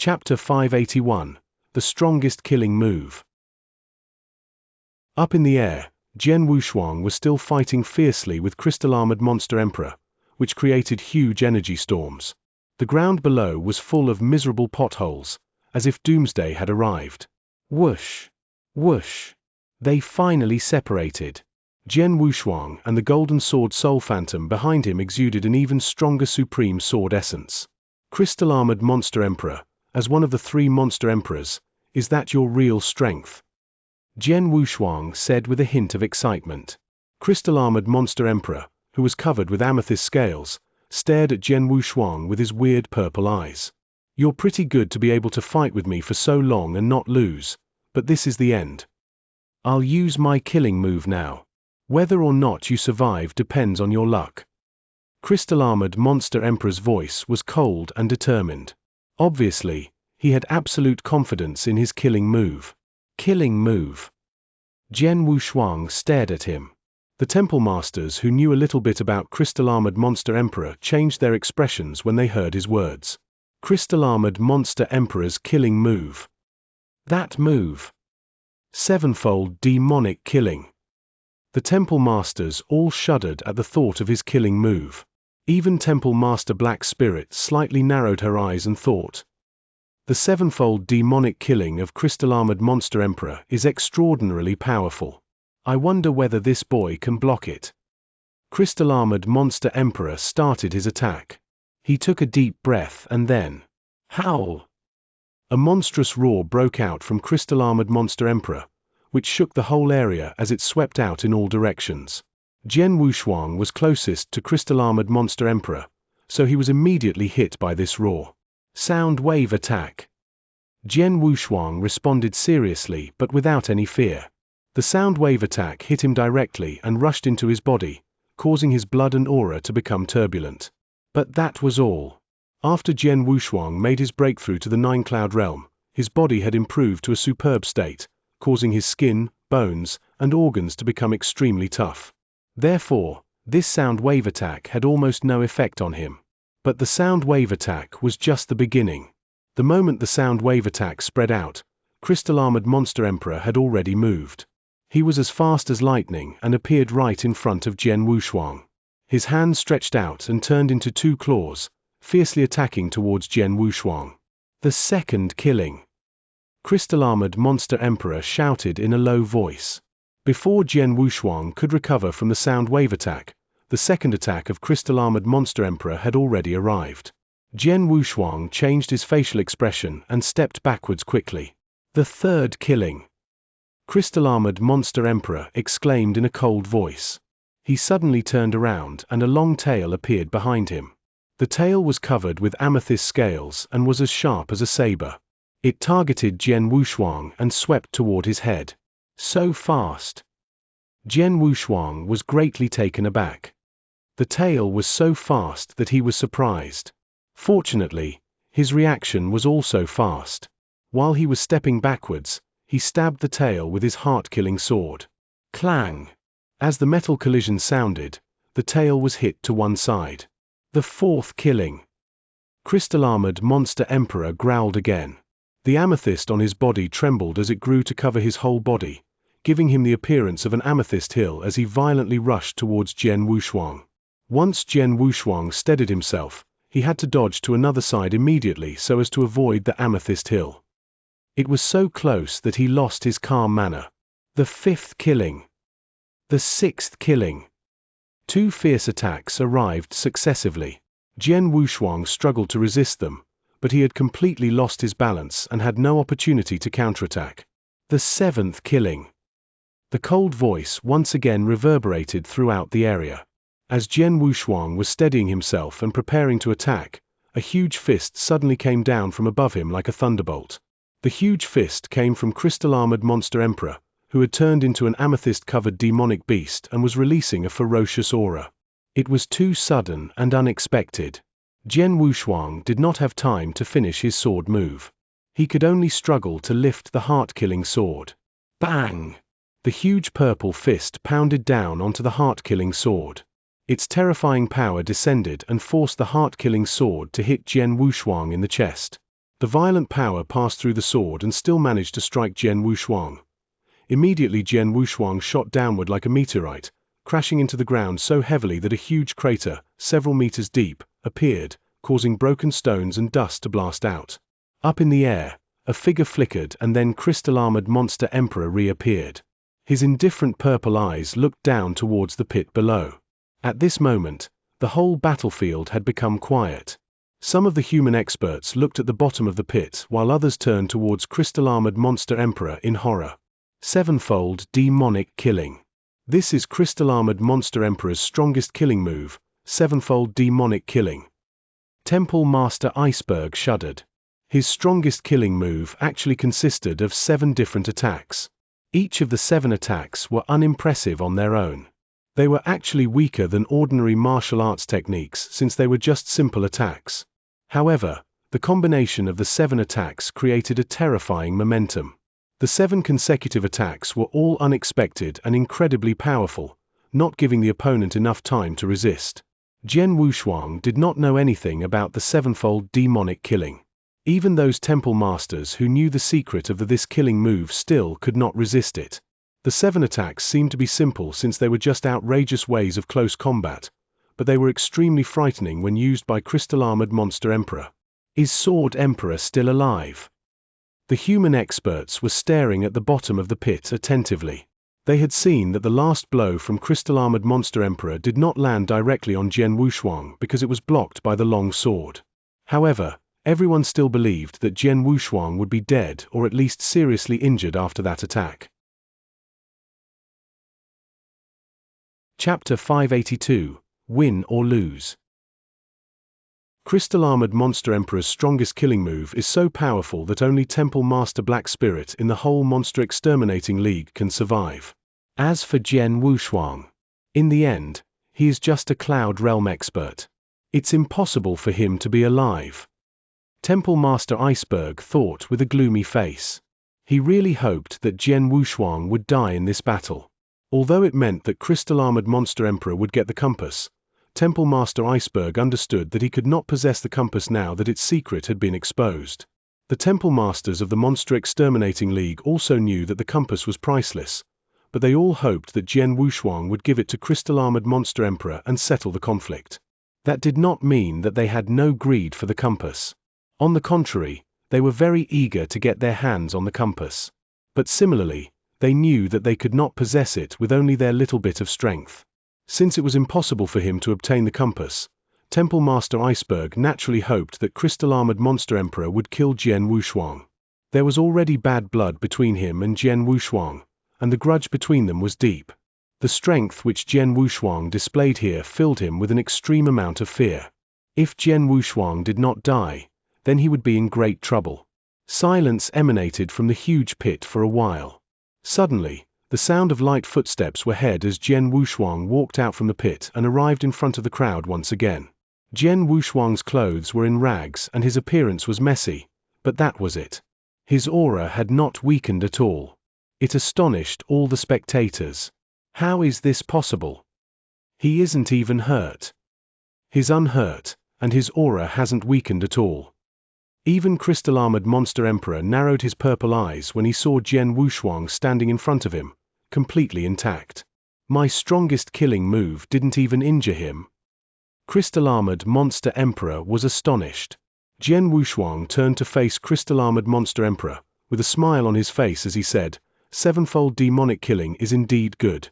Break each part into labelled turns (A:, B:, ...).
A: Chapter 581, The Strongest Killing Move. Up in the air, Jian Wushuang was still fighting fiercely with crystal-armored Monster Emperor, which created huge energy storms. The ground below was full of miserable potholes, as if doomsday had arrived. Whoosh! Whoosh! They finally separated. Jian Wushuang and the Golden Sword Soul Phantom behind him exuded an even stronger Supreme Sword essence. Crystal-armored Monster Emperor, as one of the three Monster Emperors, is that your real strength? Jian Wushuang said with a hint of excitement. Crystal-armored Monster Emperor, who was covered with amethyst scales, stared at Jian Wushuang with his weird purple eyes. You're pretty good to be able to fight with me for so long and not lose, but this is the end. I'll use my killing move now. Whether or not you survive depends on your luck. Crystal-armored Monster Emperor's voice was cold and determined. Obviously, he had absolute confidence in his killing move. Killing move. Jian Wushuang stared at him. The temple masters who knew a little bit about crystal-armored Monster Emperor changed their expressions when they heard his words. Crystal-armored Monster Emperor's killing move. That move. Sevenfold demonic killing. The temple masters all shuddered at the thought of his killing move. Even Temple Master Black Spirit slightly narrowed her eyes and thought. The sevenfold demonic killing of crystal-armored Monster Emperor is extraordinarily powerful. I wonder whether this boy can block it. Crystal-armored Monster Emperor started his attack. He took a deep breath and then, howl! A monstrous roar broke out from crystal-armored Monster Emperor, which shook the whole area as it swept out in all directions. Jian Wushuang was closest to crystal-armored Monster Emperor, so he was immediately hit by this roar. Sound wave attack. Jian Wushuang responded seriously but without any fear. The sound wave attack hit him directly and rushed into his body, causing his blood and aura to become turbulent. But that was all. After Jian Wushuang made his breakthrough to the Nine-Cloud Realm, his body had improved to a superb state, causing his skin, bones, and organs to become extremely tough. Therefore, this sound wave attack had almost no effect on him. But the sound wave attack was just the beginning. The moment the sound wave attack spread out, crystal-armored Monster Emperor had already moved. He was as fast as lightning and appeared right in front of Jian Wushuang. His hands stretched out and turned into two claws, fiercely attacking towards Jian Wushuang. The second killing. Crystal-armored Monster Emperor shouted in a low voice. Before Jian Wushuang could recover from the sound wave attack, the second attack of crystal-armored Monster Emperor had already arrived. Jian Wushuang changed his facial expression and stepped backwards quickly. The third killing. Crystal-armored Monster Emperor exclaimed in a cold voice. He suddenly turned around and a long tail appeared behind him. The tail was covered with amethyst scales and was as sharp as a saber. It targeted Jian Wushuang and swept toward his head. So fast. Jian Wushuang was greatly taken aback. The tail was so fast that he was surprised. Fortunately, his reaction was also fast. While he was stepping backwards, he stabbed the tail with his heart-killing sword. Clang! As the metal collision sounded, the tail was hit to one side. The fourth killing. Crystal-armored Monster Emperor growled again. The amethyst on his body trembled as it grew to cover his whole body, giving him the appearance of an amethyst hill as he violently rushed towards Jian Wushuang. Once Jian Wushuang steadied himself, he had to dodge to another side immediately so as to avoid the amethyst hill. It was so close that he lost his calm manner. The fifth killing. The sixth killing. Two fierce attacks arrived successively. Jian Wushuang struggled to resist them, but he had completely lost his balance and had no opportunity to counterattack. The seventh killing. The cold voice once again reverberated throughout the area. As Jian Wushuang was steadying himself and preparing to attack, a huge fist suddenly came down from above him like a thunderbolt. The huge fist came from crystal-armored Monster Emperor, who had turned into an amethyst-covered demonic beast and was releasing a ferocious aura. It was too sudden and unexpected. Jian Wushuang did not have time to finish his sword move. He could only struggle to lift the heart-killing sword. Bang! The huge purple fist pounded down onto the heart-killing sword. Its terrifying power descended and forced the heart-killing sword to hit Jian Wushuang in the chest. The violent power passed through the sword and still managed to strike Jian Wushuang. Immediately Jian Wushuang shot downward like a meteorite, crashing into the ground so heavily that a huge crater, several meters deep, appeared, causing broken stones and dust to blast out. Up in the air, a figure flickered and then crystal-armored monster emperor reappeared. His indifferent purple eyes looked down towards the pit below. At this moment, the whole battlefield had become quiet. Some of the human experts looked at the bottom of the pit while others turned towards crystal-armored monster emperor in horror. Sevenfold demonic killing. This is crystal-armored monster emperor's strongest killing move, sevenfold demonic killing. Temple Master Iceberg shuddered. His strongest killing move actually consisted of 7 different attacks. Each of the 7 attacks were unimpressive on their own. They were actually weaker than ordinary martial arts techniques since they were just simple attacks. However, the combination of the 7 attacks created a terrifying momentum. The 7 consecutive attacks were all unexpected and incredibly powerful, not giving the opponent enough time to resist. Jian Wushuang did not know anything about the sevenfold demonic killing. Even those temple masters who knew the secret of this killing move still could not resist it. The 7 attacks seemed to be simple since they were just outrageous ways of close combat, but they were extremely frightening when used by crystal-armored monster emperor. Is Sword Emperor still alive? The human experts were staring at the bottom of the pit attentively. They had seen that the last blow from crystal-armored monster emperor did not land directly on Jian Wushuang because it was blocked by the long sword. However, everyone still believed that Jian Wushuang would be dead or at least seriously injured after that attack. Chapter 582, Win or Lose. Crystal-armored monster emperor's strongest killing move is so powerful that only Temple Master Black Spirit in the whole Monster Exterminating League can survive. As for Jian Wushuang, in the end, he is just a Cloud Realm expert. It's impossible for him to be alive. Temple Master Iceberg thought with a gloomy face. He really hoped that Jian Wushuang would die in this battle. Although it meant that crystal-armored monster emperor would get the compass, Temple Master Iceberg understood that he could not possess the compass now that its secret had been exposed. The Temple Masters of the Monster Exterminating League also knew that the compass was priceless, but they all hoped that Jian Wushuang would give it to crystal-armored monster emperor and settle the conflict. That did not mean that they had no greed for the compass. On the contrary, they were very eager to get their hands on the compass. But similarly, they knew that they could not possess it with only their little bit of strength. Since it was impossible for him to obtain the compass, Temple Master Iceberg naturally hoped that crystal-armored monster emperor would kill Jian Wushuang. There was already bad blood between him and Jian Wushuang, and the grudge between them was deep. The strength which Jian Wushuang displayed here filled him with an extreme amount of fear. If Jian Wushuang did not die, then he would be in great trouble. Silence emanated from the huge pit for a while. Suddenly, the sound of light footsteps were heard as Jian Wushuang walked out from the pit and arrived in front of the crowd once again. Jian Wushuang's clothes were in rags and his appearance was messy, but that was it. His aura had not weakened at all. It astonished all the spectators. How is this possible? He isn't even hurt. He's unhurt, and his aura hasn't weakened at all. Even crystal-armored monster emperor narrowed his purple eyes when he saw Jian Wushuang standing in front of him, completely intact. My strongest killing move didn't even injure him. Crystal-armored monster emperor was astonished. Jian Wushuang turned to face crystal-armored monster emperor, with a smile on his face as he said, "Sevenfold demonic killing is indeed good."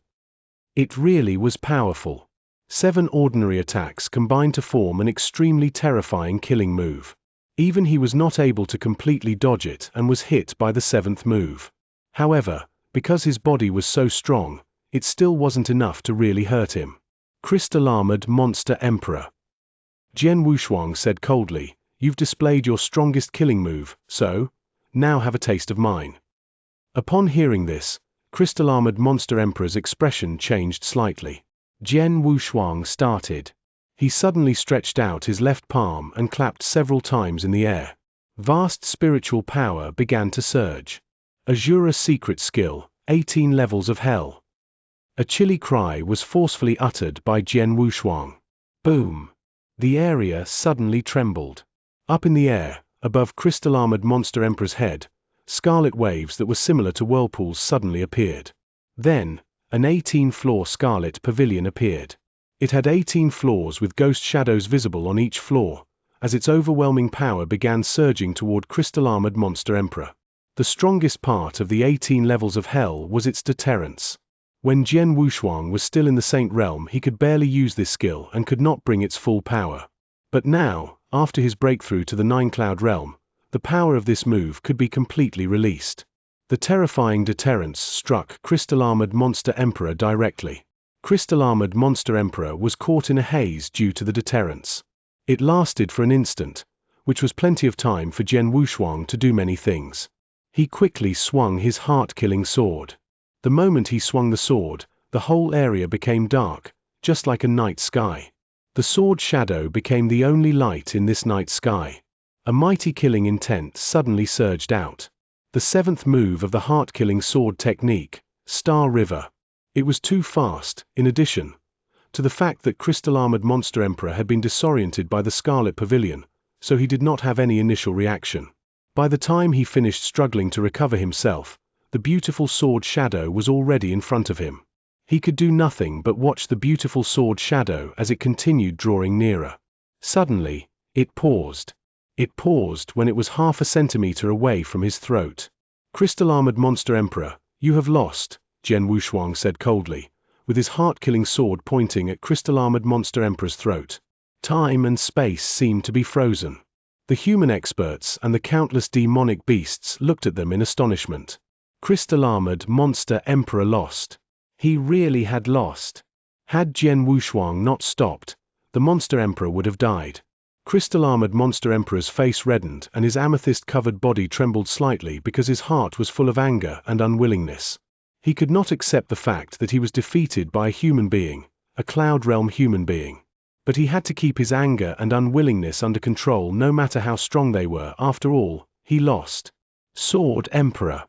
A: It really was powerful. 7 ordinary attacks combined to form an extremely terrifying killing move. Even he was not able to completely dodge it and was hit by the 7th move. However, because his body was so strong, it still wasn't enough to really hurt him. Crystal-armored monster emperor. Jian Wushuang said coldly, "You've displayed your strongest killing move, so, now have a taste of mine." Upon hearing this, crystal-armored monster emperor's expression changed slightly. Jian Wushuang started. He suddenly stretched out his left palm and clapped several times in the air. Vast spiritual power began to surge. Azura secret skill, 18 levels of hell. A chilly cry was forcefully uttered by Jian Wushuang. Boom! The area suddenly trembled. Up in the air, Above crystal-armored Monster Emperor's head, scarlet waves that were similar to whirlpools suddenly appeared. Then, an 18-floor scarlet pavilion appeared. It had 18 floors with ghost shadows visible on each floor, as its overwhelming power began surging toward crystal-armored Monster Emperor. The strongest part of the 18 levels of hell was its deterrence. When Jian Wushuang was still in the Saint Realm, he could barely use this skill and could not bring its full power. But now, after his breakthrough to the Nine-Cloud Realm, the power of this move could be completely released. The terrifying deterrence struck crystal-armored Monster Emperor directly. Crystal-armored Monster Emperor was caught in a haze due to the deterrence. It lasted for an instant, which was plenty of time for Jian Wushuang to do many things. He quickly swung his heart-killing sword. The moment he swung the sword, the whole area became dark, just like a night sky. The sword shadow became the only light in this night sky. A mighty killing intent suddenly surged out. The seventh move of the heart-killing sword technique, Star River. It was too fast, in addition to the fact that crystal-armored Monster Emperor had been disoriented by the Scarlet Pavilion, so he did not have any initial reaction. By the time he finished struggling to recover himself, the beautiful sword shadow was already in front of him. He could do nothing but watch the beautiful sword shadow as it continued drawing nearer. Suddenly, it paused. It paused when it was half a centimeter away from his throat. Crystal-armored Monster Emperor, you have lost, Jian Wushuang said coldly, with his heart-killing sword pointing at crystal-armored Monster Emperor's throat. Time and space seemed to be frozen. The human experts and the countless demonic beasts looked at them in astonishment. Crystal-armored Monster Emperor lost. He really had lost. Had Jian Wushuang not stopped, the Monster Emperor would have died. Crystal-armored Monster Emperor's face reddened and his amethyst-covered body trembled slightly because his heart was full of anger and unwillingness. He could not accept the fact that he was defeated by a human being, a Cloud Realm human being. But he had to keep his anger and unwillingness under control no matter how strong they were. After all, he lost. Sword Emperor.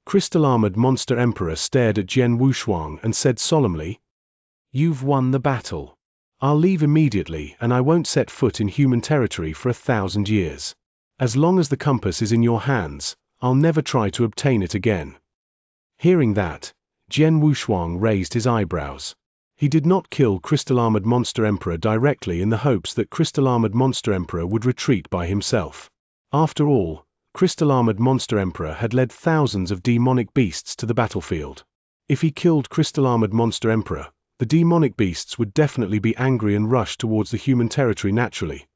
A: Crystal-armored Monster Emperor stared at Jian Wushuang and said solemnly, "You've won the battle. I'll leave immediately and I won't set foot in human territory for 1,000 years. As long as the compass is in your hands, I'll never try to obtain it again." Hearing that, Jian Wushuang raised his eyebrows. He did not kill crystal-armored Monster Emperor directly in the hopes that crystal-armored Monster Emperor would retreat by himself. After all, crystal-armored Monster Emperor had led thousands of demonic beasts to the battlefield. If he killed crystal-armored Monster Emperor, the demonic beasts would definitely be angry and rush towards the human territory naturally.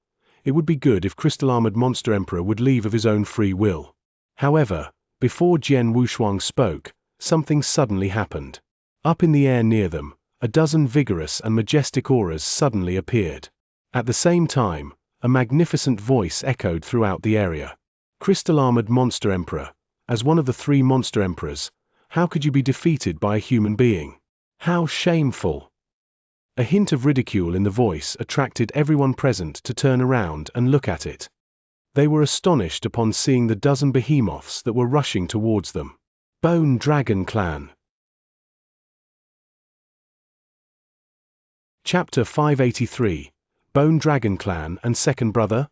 A: It would be good if crystal-armored Monster Emperor would leave of his own free will. However, before Jian Wushuang spoke, something suddenly happened. Up in the air near them, a dozen vigorous and majestic auras suddenly appeared. At the same time, a magnificent voice echoed throughout the area. Crystal-armored Monster Emperor, as one of the 3 Monster Emperors, how could you be defeated by a human being? How shameful! A hint of ridicule in the voice attracted everyone present to turn around and look at it. They were astonished upon seeing the dozen behemoths that were rushing towards them. Bone Dragon Clan. Chapter 583, Bone Dragon Clan and Second Brother.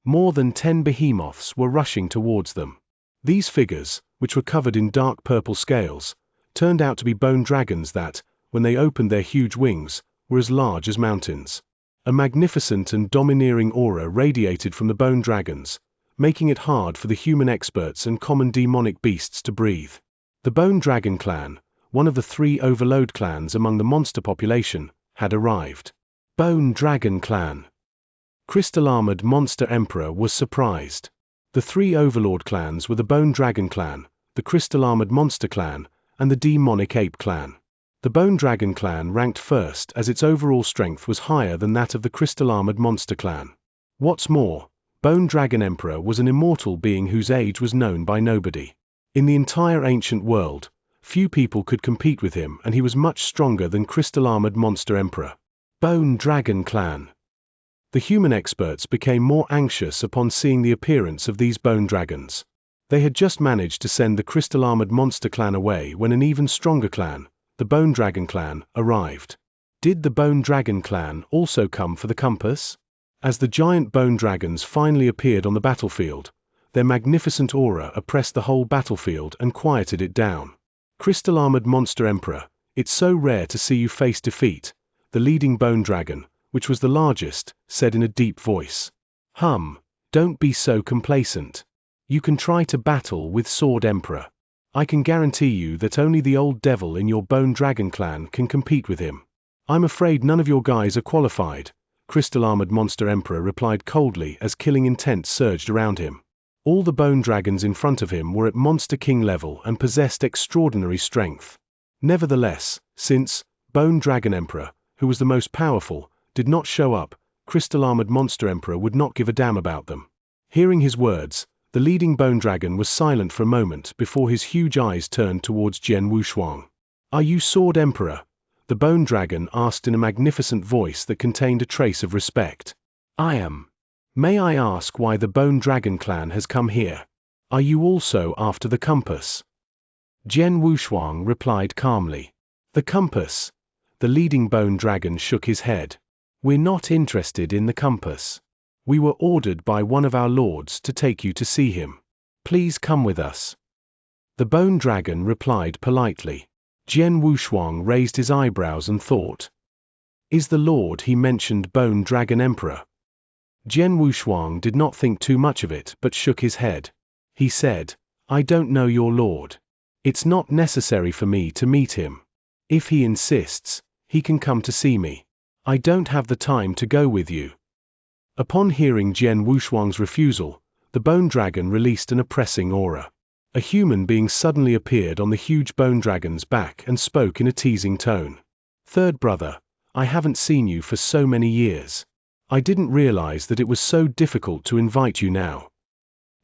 A: More than 10 behemoths were rushing towards them. These figures, which were covered in dark purple scales, turned out to be bone dragons that, when they opened their huge wings, were as large as mountains. A magnificent and domineering aura radiated from the bone dragons, making it hard for the human experts and common demonic beasts to breathe. The Bone Dragon Clan, one of the 3 overload clans among the monster population, had arrived. Bone Dragon Clan. Crystal-armored Monster Emperor was surprised. The 3 overlord clans were the Bone Dragon Clan, the Crystal-armored Monster Clan, and the Demonic Ape Clan. The Bone Dragon Clan ranked first as its overall strength was higher than that of the Crystal-armored Monster Clan. What's more, Bone Dragon Emperor was an immortal being whose age was known by nobody. In the entire ancient world, few people could compete with him, and he was much stronger than Crystal-armored Monster Emperor. Bone Dragon Clan. The human experts became more anxious upon seeing the appearance of these bone dragons. They had just managed to send the Crystal-armored Monster Clan away when an even stronger clan, the Bone Dragon Clan, arrived. Did the Bone Dragon Clan also come for the compass? As the giant bone dragons finally appeared on the battlefield, their magnificent aura oppressed the whole battlefield and quieted it down. Crystal-armored monster emperor, it's so rare to see you face defeat, the leading bone dragon, which was the largest, said in a deep voice. Don't be so complacent. You can try to battle with Sword Emperor. I can guarantee you that only the old devil in your bone dragon clan can compete with him. I'm afraid none of your guys are qualified, Crystal-armored monster emperor replied coldly as killing intent surged around him. All the bone dragons in front of him were at Monster King level and possessed extraordinary strength. Nevertheless, since Bone Dragon Emperor, who was the most powerful, did not show up, Crystal-armored monster emperor would not give a damn about them. Hearing his words, the leading bone dragon was silent for a moment before his huge eyes turned towards Jian Wushuang. Are you Sword Emperor? The bone dragon asked in a magnificent voice that contained a trace of respect. I am. May I ask why the Bone Dragon clan has come here? Are you also after the compass? Jian Wushuang replied calmly. The compass? The leading bone dragon shook his head. We're not interested in the compass. We were ordered by one of our lords to take you to see him. Please come with us. The bone dragon replied politely. Jian Wushuang raised his eyebrows and thought. Is the lord he mentioned Bone Dragon Emperor? Jian Wushuang did not think too much of it but shook his head. He said, I don't know your lord. It's not necessary for me to meet him. If he insists, he can come to see me. I don't have the time to go with you. Upon hearing Jian Wushuang's refusal, the bone dragon released an oppressing aura. A human being suddenly appeared on the huge bone dragon's back and spoke in a teasing tone. Third brother, I haven't seen you for so many years. I didn't realize that it was so difficult to invite you now.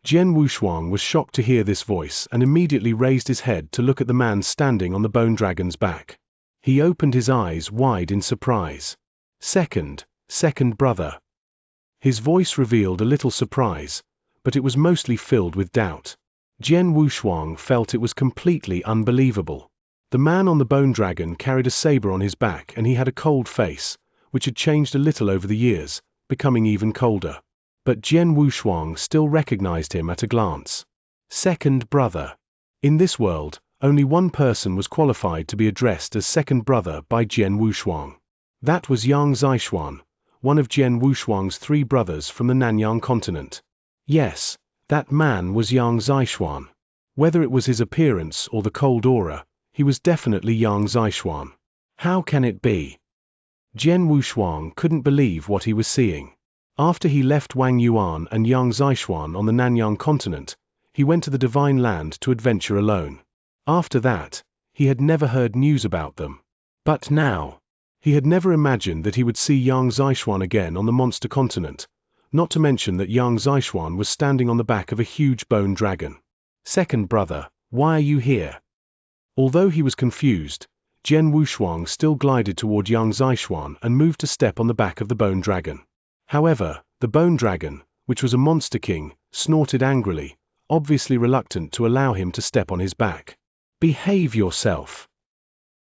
A: Jian Wushuang was shocked to hear this voice and immediately raised his head to look at the man standing on the bone dragon's back. He opened his eyes wide in surprise. Second brother. His voice revealed a little surprise, but it was mostly filled with doubt. Jian Wushuang felt it was completely unbelievable. The man on the bone dragon carried a saber on his back and he had a cold face, which had changed a little over the years, becoming even colder. But Jian Wushuang still recognized him at a glance. Second brother. In this world, only one person was qualified to be addressed as second brother by Jian Wushuang. That was Xianxia, one of Jian Wushuang's 3 brothers from the Nanyang continent. Yes, that man was Xianxia. Whether it was his appearance or the cold aura, he was definitely Xianxia. How can it be? Jian Wushuang couldn't believe what he was seeing. After he left Wang Yuan and Xianxia on the Nanyang continent, he went to the Divine Land to adventure alone. After that, he had never heard news about them. But now, he had never imagined that he would see Xianxia again on the monster continent, not to mention that Xianxia was standing on the back of a huge bone dragon. Second brother, why are you here? Although he was confused, Jian Wushuang still glided toward Xianxia and moved to step on the back of the bone dragon. However, the bone dragon, which was a monster king, snorted angrily, obviously reluctant to allow him to step on his back. Behave yourself.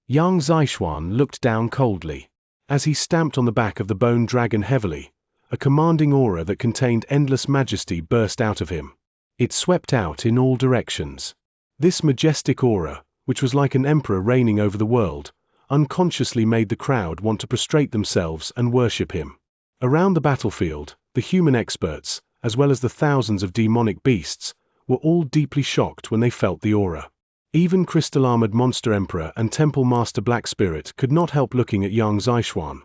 A: Xianxia looked down coldly. As he stamped on the back of the bone dragon heavily, a commanding aura that contained endless majesty burst out of him. It swept out in all directions. This majestic aura, which was like an emperor reigning over the world, unconsciously made the crowd want to prostrate themselves and worship him. Around the battlefield, the human experts, as well as the thousands of demonic beasts, were all deeply shocked when they felt the aura. Even Crystal-armored monster emperor and temple master Black Spirit could not help looking at Xianxia.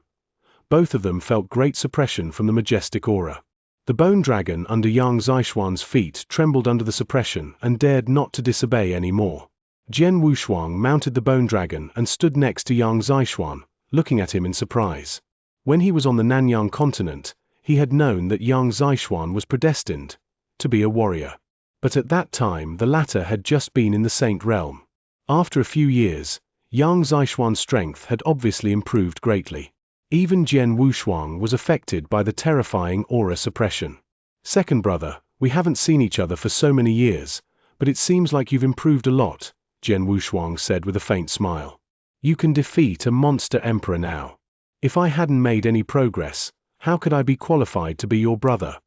A: Both of them felt great suppression from the majestic aura. The bone dragon under Xianxia's feet trembled under the suppression and dared not to disobey anymore. Jian Wushuang mounted the bone dragon and stood next to Xianxia, looking at him in surprise. When he was on the Nanyang continent, he had known that Xianxia was predestined to be a warrior. But at that time the latter had just been in the Saint realm. After a few years, Xianxia's strength had obviously improved greatly. Even Jian Wushuang was affected by the terrifying aura suppression. Second brother, we haven't seen each other for so many years, but it seems like you've improved a lot, Jian Wushuang said with a faint smile. You can defeat a monster emperor now. If I hadn't made any progress, How could I be qualified to be your brother?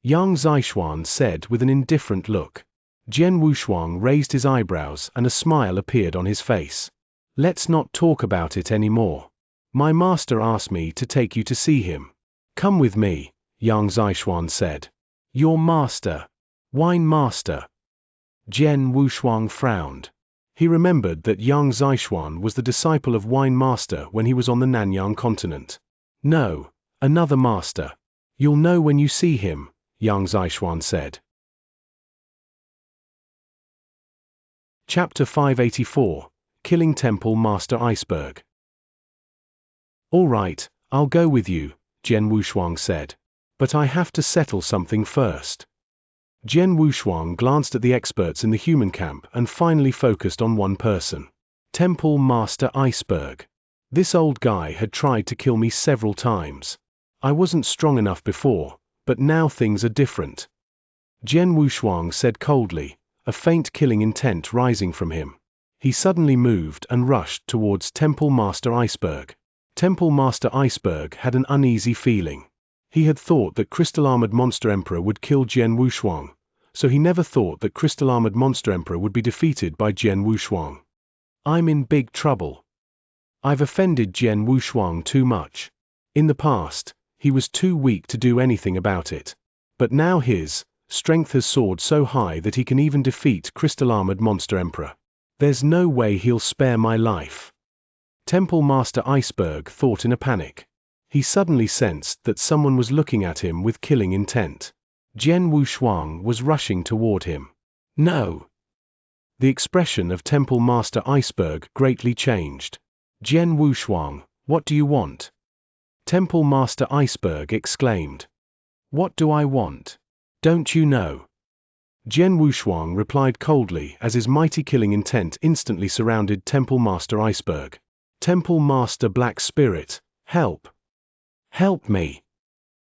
A: Yang Zishuan said with an indifferent look. Jian Wushuang raised his eyebrows and a smile appeared on his face. Let's not talk about it anymore. My master asked me to take you to see him. Come with me, Yang Zishuan said. Your master? Wine master? Jian Wushuang frowned. He remembered that Yang Zishuan was the disciple of Wine Master when he was on the Nanyang continent. No, another master. You'll know when you see him, Yang Zishuan said. Chapter 584, Killing Temple Master Iceberg. All right, I'll go with you, Jian Wushuang said. But I have to settle something first. Jian Wushuang glanced at the experts in the human camp and finally focused on one person. Temple Master Iceberg. This old guy had tried to kill me several times. I wasn't strong enough before, but now things are different. Jian Wushuang said coldly, a faint killing intent rising from him. He suddenly moved and rushed towards Temple Master Iceberg. Temple Master Iceberg had an uneasy feeling. He had thought that Crystal Armored Monster Emperor would kill Jian Wushuang, so he never thought that Crystal Armored Monster Emperor would be defeated by Jian Wushuang. I'm in big trouble. I've offended Jian Wushuang too much. In the past, he was too weak to do anything about it. But now his strength has soared so high that he can even defeat Crystal Armored Monster Emperor. There's no way he'll spare my life. Temple Master Iceberg thought in a panic. He suddenly sensed that someone was looking at him with killing intent. Jian Wushuang was rushing toward him. No! The expression of Temple Master Iceberg greatly changed. Jian Wushuang, what do you want? Temple Master Iceberg exclaimed. What do I want? Don't you know? Jian Wushuang replied coldly as his mighty killing intent instantly surrounded Temple Master Iceberg. Temple Master Black Spirit, help! Help me!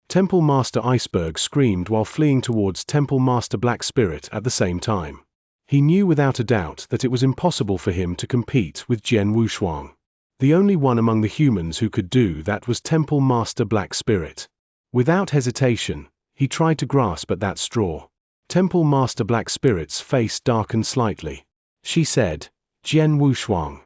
A: Temple Master Iceberg screamed while fleeing towards Temple Master Black Spirit at the same time. He knew without a doubt that it was impossible for him to compete with Jian Wushuang. The only one among the humans who could do that was Temple Master Black Spirit. Without hesitation, he tried to grasp at that straw. Temple Master Black Spirit's face darkened slightly. She said, Jian Wushuang.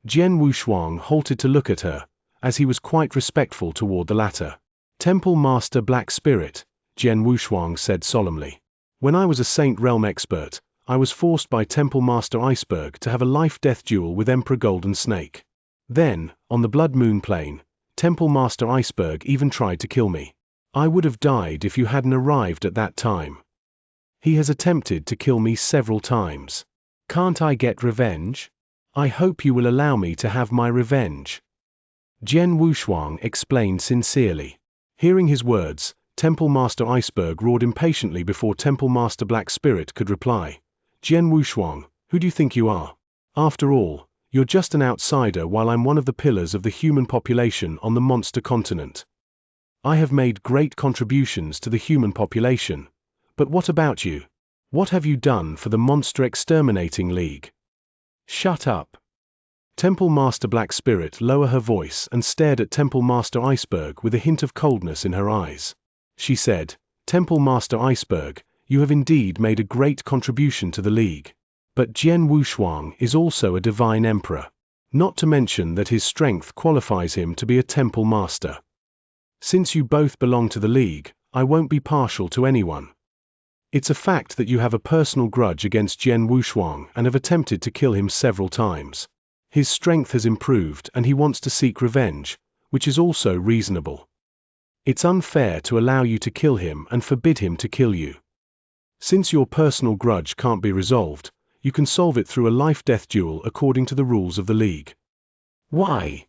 A: Jian Wushuang halted to look at her, as he was quite respectful toward the latter. Temple Master Black Spirit, Jian Wushuang said solemnly. When I was a Saint Realm expert, I was forced by Temple Master Iceberg to have a life-death duel with Emperor Golden Snake. Then, on the Blood Moon Plain, Temple Master Iceberg even tried to kill me. I would have died if you hadn't arrived at that time. He has attempted to kill me several times. Can't I get revenge? I hope you will allow me to have my revenge. Jian Wushuang explained sincerely. Hearing his words, Temple Master Iceberg roared impatiently before Temple Master Black Spirit could reply. Jian Wushuang, who do you think you are? After all, you're just an outsider while I'm one of the pillars of the human population on the monster continent. I have made great contributions to the human population. But what about you? What have you done for the Monster Exterminating League? Shut up. Temple Master Black Spirit lowered her voice and stared at Temple Master Iceberg with a hint of coldness in her eyes. She said, Temple Master Iceberg, you have indeed made a great contribution to the League. But Jian Wushuang is also a divine emperor. Not to mention that his strength qualifies him to be a temple master. Since you both belong to the League, I won't be partial to anyone. It's a fact that you have a personal grudge against Jian Wushuang and have attempted to kill him several times. His strength has improved and he wants to seek revenge, which is also reasonable. It's unfair to allow you to kill him and forbid him to kill you. Since your personal grudge can't be resolved, you can solve it through a life-death duel according to the rules of the League. Why?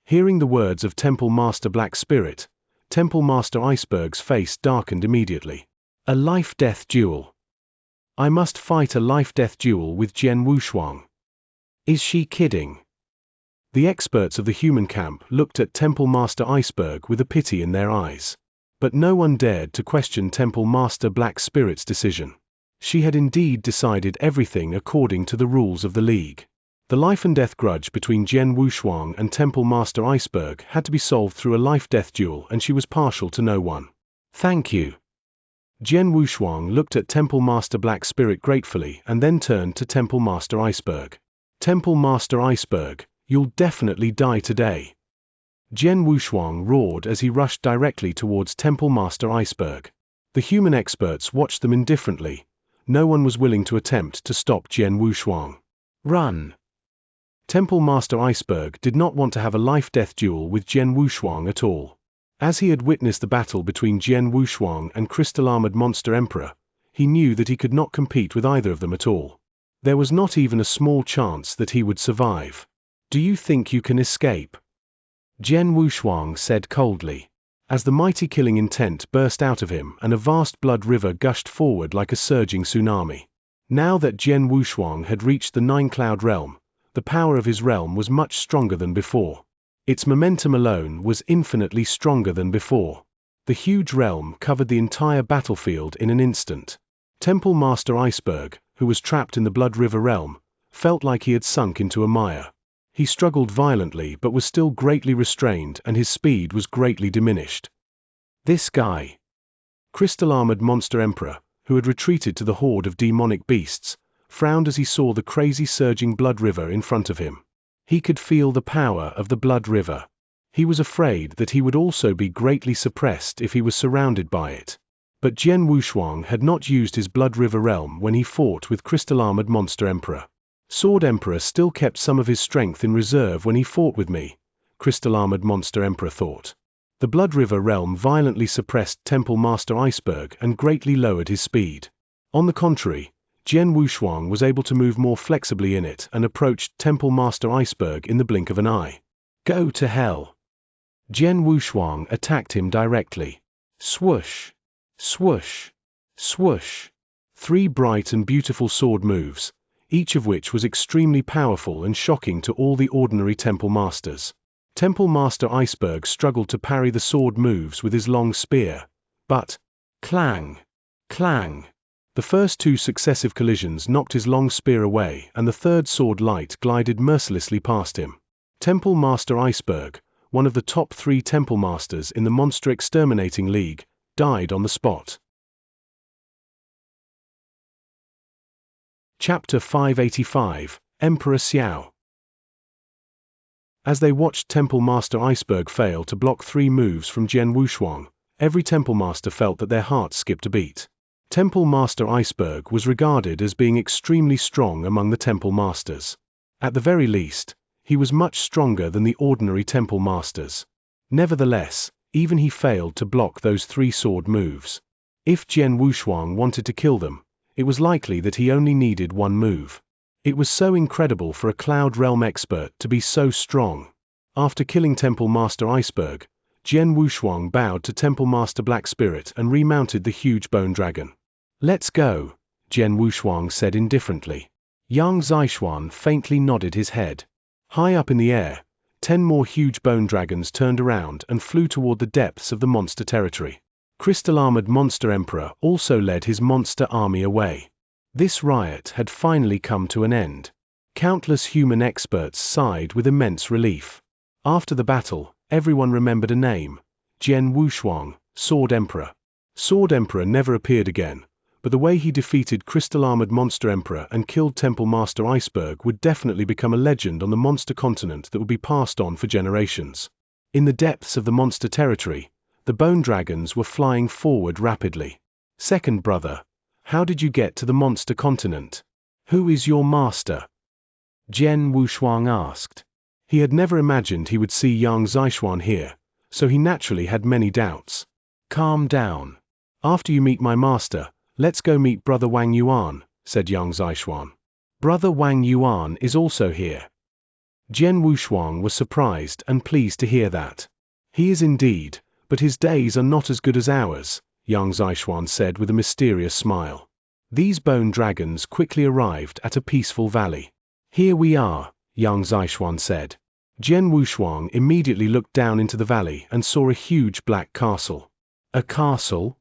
A: Hearing the words of Temple Master Black Spirit, Temple Master Iceberg's face darkened immediately. A life-death duel. I must fight a life-death duel with Jian Wushuang. Is she kidding? The experts of the human camp looked at Temple Master Iceberg with a pity in their eyes. But no one dared to question Temple Master Black Spirit's decision. She had indeed decided everything according to the rules of the League. The life-and-death grudge between Jian Wushuang and Temple Master Iceberg had to be solved through a life-death duel, and she was partial to no one. Thank you. Jian Wushuang looked at Temple Master Black Spirit gratefully and then turned to Temple Master Iceberg. Temple Master Iceberg, you'll definitely die today. Jian Wushuang roared as he rushed directly towards Temple Master Iceberg. The human experts watched them indifferently. No one was willing to attempt to stop Jian Wushuang. Run! Temple Master Iceberg did not want to have a life-death duel with Jian Wushuang at all. As he had witnessed the battle between Jian Wushuang and crystal-armored Monster Emperor, he knew that he could not compete with either of them at all. There was not even a small chance that he would survive. Do you think you can escape? Jian Wushuang said coldly. As the mighty killing intent burst out of him and a vast blood river gushed forward like a surging tsunami. Now that Jian Wushuang had reached the Nine-Cloud Realm, the power of his realm was much stronger than before. Its momentum alone was infinitely stronger than before. The huge realm covered the entire battlefield in an instant. Temple Master Iceberg, who was trapped in the Blood River realm, felt like he had sunk into a mire. He struggled violently but was still greatly restrained, and his speed was greatly diminished. This guy. Crystal-armored Monster Emperor, who had retreated to the horde of demonic beasts, frowned as he saw the crazy surging blood river in front of him. He could feel the power of the blood river. He was afraid that he would also be greatly suppressed if he was surrounded by it. But Jian Wushuang had not used his blood river realm when he fought with crystal-armored Monster Emperor. Sword Emperor still kept some of his strength in reserve when he fought with me, crystal-armored Monster Emperor thought. The blood river realm violently suppressed Temple Master Iceberg and greatly lowered his speed. On the contrary, Jian Wushuang was able to move more flexibly in it and approached Temple Master Iceberg in the blink of an eye. Go to hell! Jian Wushuang attacked him directly. Swoosh! Swoosh! Swoosh! 3 bright and beautiful sword moves, each of which was extremely powerful and shocking to all the ordinary Temple Masters. Temple Master Iceberg struggled to parry the sword moves with his long spear, but clang! Clang! The first 2 successive collisions knocked his long spear away, and the third sword light glided mercilessly past him. Temple Master Iceberg, one of the top 3 Temple Masters in the Monster Exterminating League, died on the spot. Chapter 585, Emperor Xiao. As they watched Temple Master Iceberg fail to block 3 moves from Jian Wushuang, every Temple Master felt that their hearts skipped a beat. Temple Master Iceberg was regarded as being extremely strong among the Temple Masters. At the very least, he was much stronger than the ordinary Temple Masters. Nevertheless, even he failed to block those 3 sword moves. If Jian Wushuang wanted to kill them, it was likely that he only needed 1 move. It was so incredible for a Cloud Realm expert to be so strong. After killing Temple Master Iceberg, Jian Wushuang bowed to Temple Master Black Spirit and remounted the huge bone dragon. Let's go, Jian Wushuang said indifferently. Yang Zixuan faintly nodded his head. High up in the air, 10 more huge bone dragons turned around and flew toward the depths of the monster territory. Crystal-armored Monster Emperor also led his monster army away. This riot had finally come to an end. Countless human experts sighed with immense relief. After the battle, everyone remembered a name: Jian Wushuang, Sword Emperor. Sword Emperor never appeared again, but the way he defeated crystal-armored Monster Emperor and killed Temple Master Iceberg would definitely become a legend on the monster continent that would be passed on for generations. In the depths of the monster territory, the bone dragons were flying forward rapidly. Second brother, how did you get to the monster continent? Who is your master? Jian Wushuang asked. He had never imagined he would see Yang Zixuan here, so he naturally had many doubts. Calm down. After you meet my master, let's go meet Brother Wang Yuan, said Yang Zixuan. Brother Wang Yuan is also here. Jian Wushuang was surprised and pleased to hear that. He is indeed, but his days are not as good as ours, Yang Zixuan said with a mysterious smile. These bone dragons quickly arrived at a peaceful valley. Here we are, Yang Zixuan said. Jian Wushuang immediately looked down into the valley and saw a huge black castle. A castle?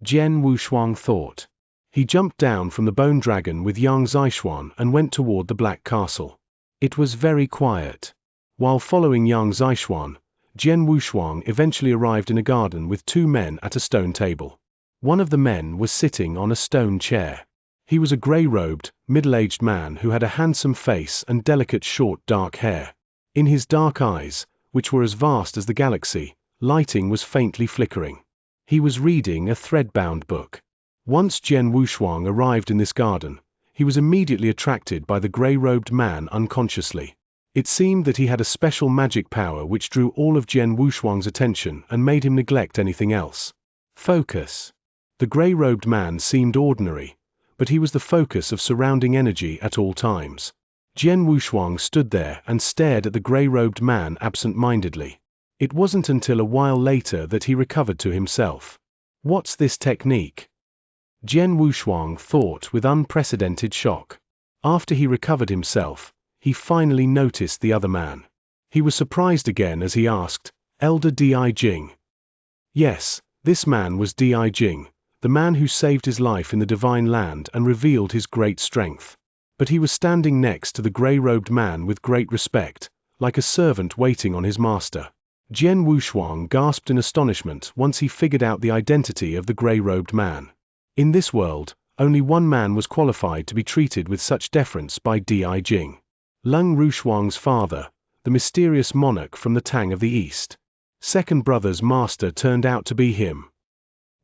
A: Jian Wushuang thought. He jumped down from the bone dragon with Yang Zixuan and went toward the black castle. It was very quiet. While following young Xianxia, Jian Wushuang eventually arrived in a garden with two men at a stone table. One of the men was sitting on a stone chair. He was a gray-robed, middle-aged man who had a handsome face and delicate short dark hair. In his dark eyes, which were as vast as the galaxy, lighting was faintly flickering. He was reading a thread-bound book. Once Jian Wushuang arrived in this garden, he was immediately attracted by the gray-robed man unconsciously. It seemed that he had a special magic power which drew all of Jian Wushuang's attention and made him neglect anything else. Focus. The gray-robed man seemed ordinary, but he was the focus of surrounding energy at all times. Jian Wushuang stood there and stared at the gray-robed man absent-mindedly. It wasn't until a while later that he recovered to himself. What's this technique? Jian Wushuang thought with unprecedented shock. After he recovered himself, he finally noticed the other man. He was surprised again as he asked, "Elder Di Jing?" Yes, this man was Di Jing, the man who saved his life in the Divine Land and revealed his great strength. But he was standing next to the gray-robed man with great respect, like a servant waiting on his master. Jian Wushuang gasped in astonishment once he figured out the identity of the gray-robed man. In this world, only one man was qualified to be treated with such deference by Di Jing. Lung Rushuang's father, the mysterious monarch from the Tang of the East. Second brother's master turned out to be him.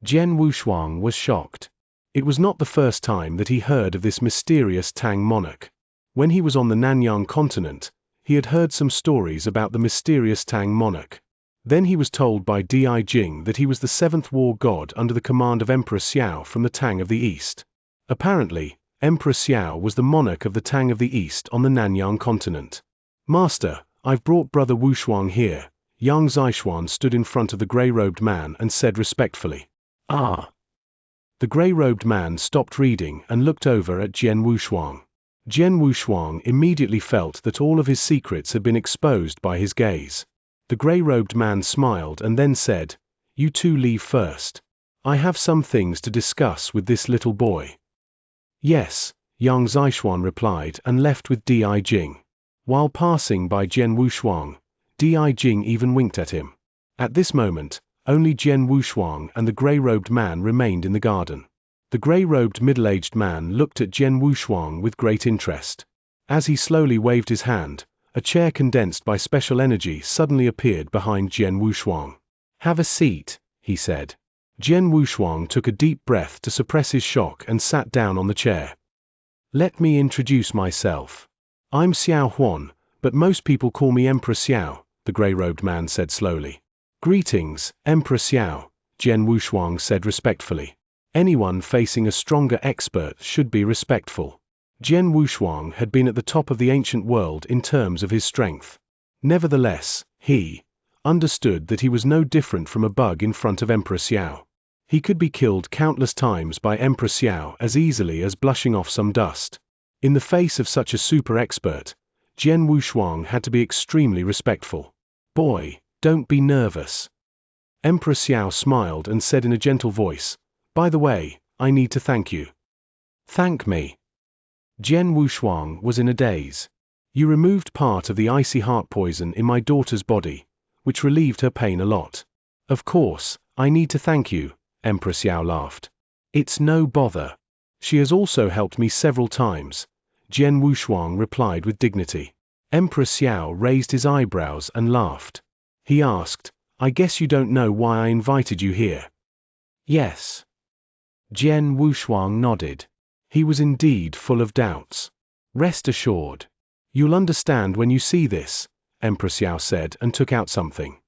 A: Jian Wushuang was shocked. It was not the first time that he heard of this mysterious Tang monarch. When he was on the Nanyang continent, he had heard some stories about the mysterious Tang monarch. Then he was told by Di Jing that he was the seventh war god under the command of Emperor Xiao from the Tang of the East. Apparently, Emperor Xiao was the monarch of the Tang of the East on the Nanyang continent. "Master, I've brought Brother Wushuang here." Young Xianxia stood in front of the gray-robed man and said respectfully, "Ah." The gray-robed man stopped reading and looked over at Jian Wushuang. Jian Wushuang immediately felt that all of his secrets had been exposed by his gaze. The gray-robed man smiled and then said, "You two leave first. I have some things to discuss with this little boy." "Yes," young Xianxia replied and left with Di Jing. While passing by Jian Wushuang, Di Jing even winked at him. At this moment, only Jian Wushuang and the gray-robed man remained in the garden. The gray-robed middle-aged man looked at Jian Wushuang with great interest. As he slowly waved his hand, a chair condensed by special energy suddenly appeared behind Jian Wushuang. "Have a seat," he said. Jian Wushuang took a deep breath to suppress his shock and sat down on the chair. "Let me introduce myself. I'm Xiao Huan, but most people call me Emperor Xiao," the gray-robed man said slowly. "Greetings, Emperor Xiao," Jian Wushuang said respectfully. Anyone facing a stronger expert should be respectful. Jian Wushuang had been at the top of the ancient world in terms of his strength. Nevertheless, he understood that he was no different from a bug in front of Emperor Xiao. He could be killed countless times by Emperor Xiao as easily as blushing off some dust. In the face of such a super expert, Jian Wushuang had to be extremely respectful. "Boy, don't be nervous." Emperor Xiao smiled and said in a gentle voice, "By the way, I need to thank you." "Thank me?" Jian Wushuang was in a daze. "You removed part of the icy heart poison in my daughter's body, which relieved her pain a lot." "Of course, I need to thank you," Emperor Xiao laughed. "It's no bother. She has also helped me several times," Jian Wushuang replied with dignity. Emperor Xiao raised his eyebrows and laughed. He asked, "I guess you don't know why I invited you here?" "Yes." Jian Wushuang nodded. He was indeed full of doubts. "Rest assured. You'll understand when you see this," Emperor Xiao said and took out something.